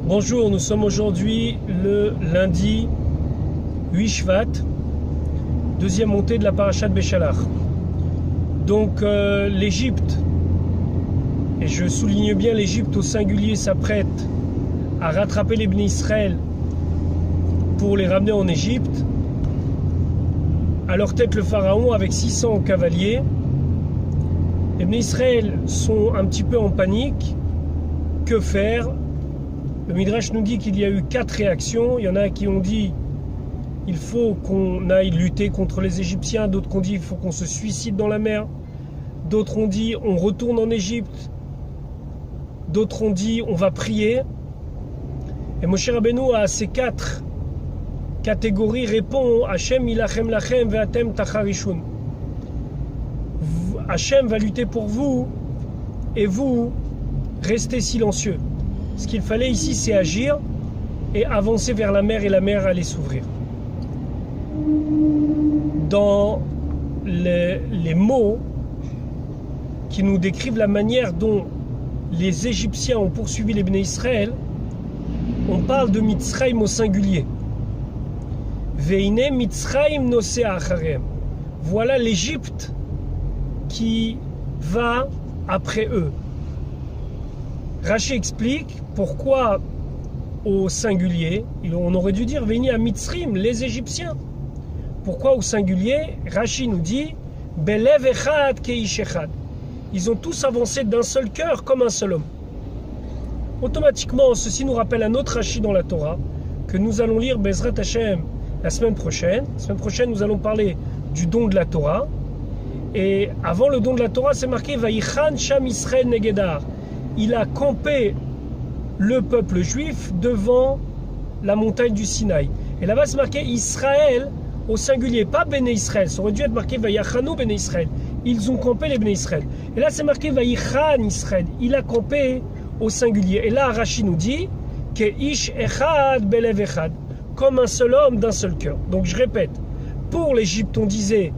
Bonjour, nous sommes aujourd'hui le lundi 8 Shvat, deuxième montée de la paracha de Béchalach. Donc l'Égypte, et je souligne bien l'Égypte au singulier, s'apprête à rattraper les Bnei Israël pour les ramener en Égypte. À leur tête le pharaon avec 600 cavaliers. Les Bnei Israël sont un petit peu en panique. Que faire? Le Midrash nous dit qu'il y a eu 4 réactions. Il y en a qui ont dit il faut qu'on aille lutter contre les Égyptiens. D'autres qui ont dit il faut qu'on se suicide dans la mer. D'autres ont dit on retourne en Égypte. D'autres ont dit on va prier. Et Moshe Rabbeinu à ces 4 catégories répond Hachem ilachem lachem ve'atem tacharishun. Hachem va lutter pour vous et vous restez silencieux. Ce qu'il fallait ici, c'est agir et avancer vers la mer, et la mer allait s'ouvrir. Dans les mots qui nous décrivent la manière dont les Égyptiens ont poursuivi les Bnei Israël, on parle de Mitzrayim au singulier. Veine Mitzrayim nosea acharem. Voilà l'Égypte qui va après eux. Rashi explique pourquoi au singulier, on aurait dû dire Veine à Mitzrim, les Égyptiens. Pourquoi au singulier? Rashi nous dit Belev echad keish echad. Ils ont tous avancé d'un seul cœur comme un seul homme. Automatiquement, ceci nous rappelle un autre Rashi dans la Torah que nous allons lire Bezrat Hashem la semaine prochaine. La semaine prochaine, nous allons parler du don de la Torah. Et avant le don de la Torah, c'est marqué Vaïchan Sham Israël Negedar. Il a campé le peuple juif devant la montagne du Sinaï. Et là-bas, c'est marqué Israël au singulier, pas Béné Israël. Ça aurait dû être marqué Vaïchanou Béné Israël. Ils ont campé les Béné Israël. Et là, c'est marqué Vaïchan Israël. Il a campé au singulier. Et là, Rashi nous dit que Ish Echad Belev Echad, comme un seul homme d'un seul cœur. Donc je répète, pour l'Égypte, on disait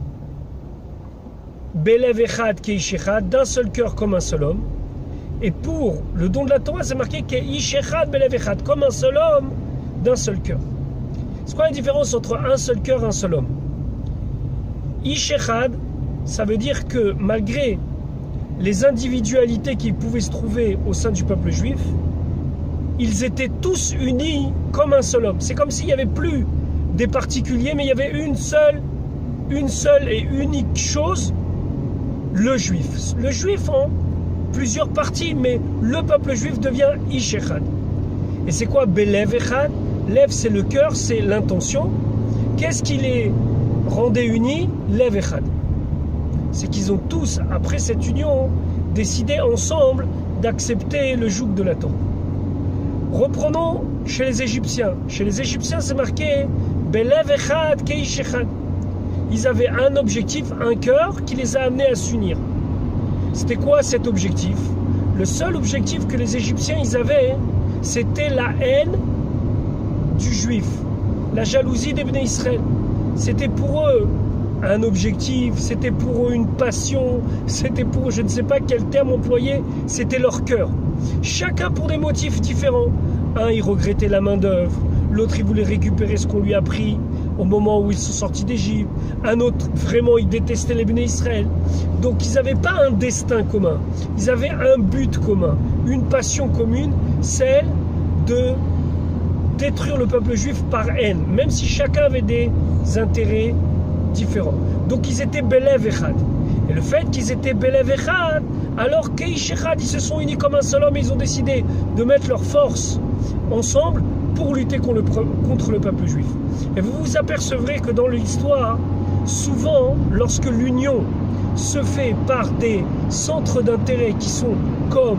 Belev Echad Keish Echad, d'un seul cœur comme un seul homme. Et pour le don de la Torah, c'est marqué Keish Echad Belev Echad, comme un seul homme d'un seul cœur. C'est quoi la différence entre un seul cœur et un seul homme? Ish Echad, ça veut dire que malgré les individualités qui pouvaient se trouver au sein du peuple juif, ils étaient tous unis comme un seul homme. C'est comme s'il n'y avait plus des particuliers, mais il y avait une seule et unique chose, le juif. Le juif en plusieurs parties, mais le peuple juif devient Ish Echad. Et c'est quoi Belev Echad? Lev, c'est le cœur, c'est l'intention. Qu'est-ce qui les rendait unis? Lev Echad. C'est qu'ils ont tous, après cette union, décidé ensemble d'accepter le joug de la Torah. Reprenons chez les Égyptiens. Chez les Égyptiens, c'est marqué Belev Echad Keish Echad. Ils avaient un objectif, un cœur qui les a amenés à s'unir. C'était quoi cet objectif? Le seul objectif que les Égyptiens ils avaient, c'était la haine du juif, la jalousie des Bnei Israël. C'était pour eux un objectif, c'était pour eux une passion, c'était pour eux, je ne sais pas quel terme employer, c'était leur cœur. Chacun pour des motifs différents. Un, il regrettait la main-d'œuvre. L'autre, il voulait récupérer ce qu'on lui a pris au moment où ils sont sortis d'Égypte. Un autre, vraiment, il détestait les Bnei Israël. Donc, ils n'avaient pas un destin commun. Ils avaient un but commun, une passion commune, celle de détruire le peuple juif par haine, même si chacun avait des intérêts différents. Donc, ils étaient Belev Echad. Et le fait qu'ils étaient Belev Echad, alors Keish Echad, ils se sont unis comme un seul homme et ils ont décidé de mettre leurs forces ensemble pour lutter contre le peuple juif. Et vous vous apercevrez que dans l'histoire, souvent, lorsque l'union se fait par des centres d'intérêt qui sont comme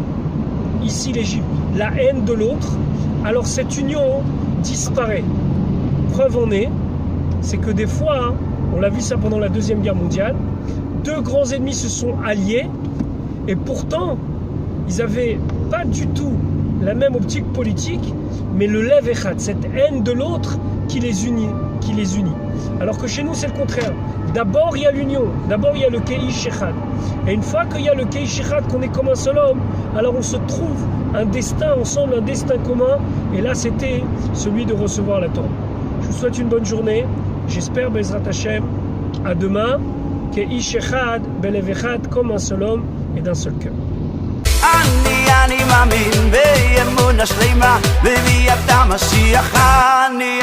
ici l'Égypte, la haine de l'autre, alors cette union disparaît. Preuve en est, c'est que des fois, on l'a vu ça pendant la Deuxième Guerre mondiale, 2 grands ennemis se sont alliés et pourtant, ils n'avaient pas du tout la même optique politique, mais le Lev Echad, cette haine de l'autre qui les unit. qui les unit. Alors que chez nous, c'est le contraire. D'abord, il y a l'union. D'abord, il y a le Keish Echad. Et une fois qu'il y a le Keish Echad, qu'on est comme un seul homme, alors on se trouve un destin ensemble, un destin commun. Et là, c'était celui de recevoir la Torah. Je vous souhaite une bonne journée. J'espère, Bezrat Hashem, à demain. Keish Echad, Belev Echad, comme un seul homme et d'un seul cœur. אני מאמין באמונה שלמה, בביאת המשיח אני